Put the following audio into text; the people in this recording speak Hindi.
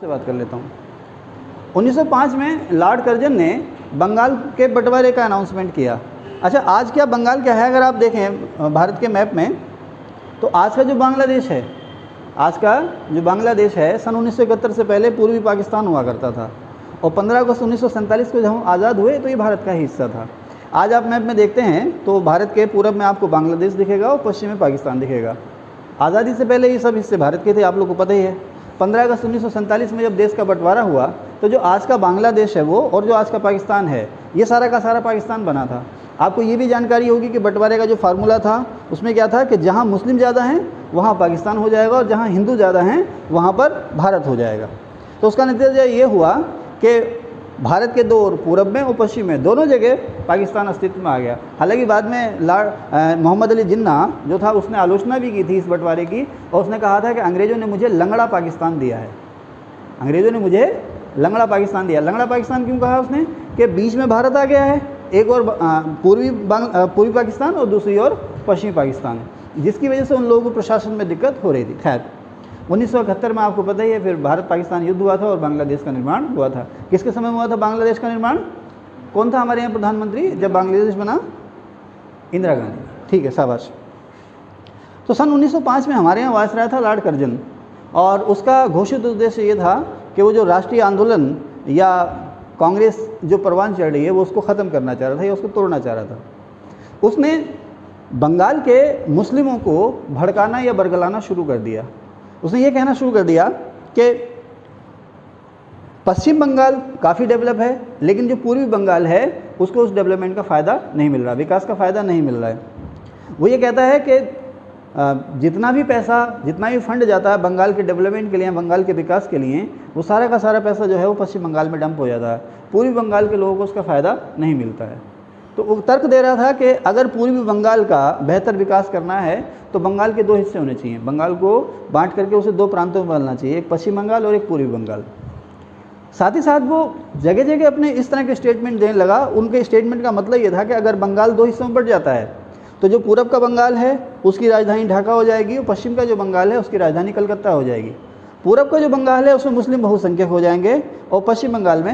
से बात कर लेता हूँ। 1905 में लॉर्ड कर्जन ने बंगाल के बंटवारे का अनाउंसमेंट किया। अच्छा, आज क्या बंगाल क्या है? अगर आप देखें भारत के मैप में, तो आज का जो बांग्लादेश है, आज का जो बांग्लादेश है, सन 1971 से पहले पूर्वी पाकिस्तान हुआ करता था, और 15 अगस्त 1947 को जब हम आज़ाद हुए तो ये भारत का ही हिस्सा था। आज आप मैप में देखते हैं तो भारत के पूरब में आपको बांग्लादेश दिखेगा और पश्चिम में पाकिस्तान दिखेगा। आज़ादी से पहले ये सब हिस्से भारत के थे, आप लोग को पता ही है। 15 अगस्त 1947 में जब देश का बंटवारा हुआ तो जो आज का बांग्लादेश है वो और जो आज का पाकिस्तान है, ये सारा का सारा पाकिस्तान बना था। आपको ये भी जानकारी होगी कि बंटवारे का जो फार्मूला था उसमें क्या था कि जहाँ मुस्लिम ज़्यादा हैं वहाँ पाकिस्तान हो जाएगा और जहाँ हिंदू ज़्यादा हैं वहाँ पर भारत हो जाएगा। तो उसका नतीजा ये हुआ कि भारत के दो और पूरब में और पश्चिम में दोनों जगह पाकिस्तान अस्तित्व में आ गया। हालांकि बाद में मोहम्मद अली जिन्ना जो था उसने आलोचना भी की थी इस बंटवारे की, और उसने कहा था कि अंग्रेज़ों ने मुझे लंगड़ा पाकिस्तान दिया है, अंग्रेज़ों ने मुझे लंगड़ा पाकिस्तान दिया। लंगड़ा पाकिस्तान क्यों कहा उसने? कि बीच में भारत आ गया है, एक और पूर्वी पाकिस्तान और दूसरी ओर पश्चिमी पाकिस्तान, जिसकी वजह से उन लोगों को प्रशासन में दिक्कत हो रही थी। खैर 1971 में आपको पता ही है फिर भारत पाकिस्तान युद्ध हुआ था और बांग्लादेश का निर्माण हुआ था। किसके समय में हुआ था बांग्लादेश का निर्माण? कौन था हमारे यहाँ प्रधानमंत्री जब बांग्लादेश बना? इंदिरा गांधी। ठीक है, शाबाश। तो सन 1905 में हमारे यहाँ वायसराय था लॉर्ड कर्जन, और उसका घोषित उद्देश्य ये था कि वो जो राष्ट्रीय आंदोलन या कांग्रेस जो परवान चढ़ रही है वो उसको ख़त्म करना चाह रहा था या उसको तोड़ना चाह रहा था। उसने बंगाल के मुस्लिमों को भड़काना या बरगलाना शुरू कर दिया। उसने ये कहना शुरू कर दिया कि पश्चिम बंगाल काफ़ी डेवलप है, लेकिन जो पूर्वी बंगाल है उसको उस डेवलपमेंट का फ़ायदा नहीं मिल रहा, विकास का फ़ायदा नहीं मिल रहा है। वो ये कहता है कि जितना भी पैसा, जितना भी फंड जाता है बंगाल के डेवलपमेंट के लिए, बंगाल के विकास के लिए, वो सारा का सारा पैसा जो है वो पश्चिम बंगाल में डंप हो जाता है, पूर्वी बंगाल के लोगों को उसका फ़ायदा नहीं मिलता है। तो वो तर्क दे रहा था कि अगर पूर्वी बंगाल का बेहतर विकास करना है तो बंगाल के दो हिस्से होने चाहिए, बंगाल को बांट करके उसे दो प्रांतों में बदलना चाहिए, एक पश्चिम बंगाल और एक पूर्वी बंगाल। साथ ही साथ वो जगह जगह अपने इस तरह के स्टेटमेंट देने लगा। उनके स्टेटमेंट का मतलब ये था कि अगर बंगाल दो हिस्सों में बढ़ जाता है तो जो पूरब का बंगाल है उसकी राजधानी ढाका हो जाएगी और पश्चिम का जो बंगाल है उसकी राजधानी कलकत्ता हो जाएगी। पूरब का जो बंगाल है उसमें मुस्लिम बहुसंख्यक हो जाएंगे और पश्चिम बंगाल में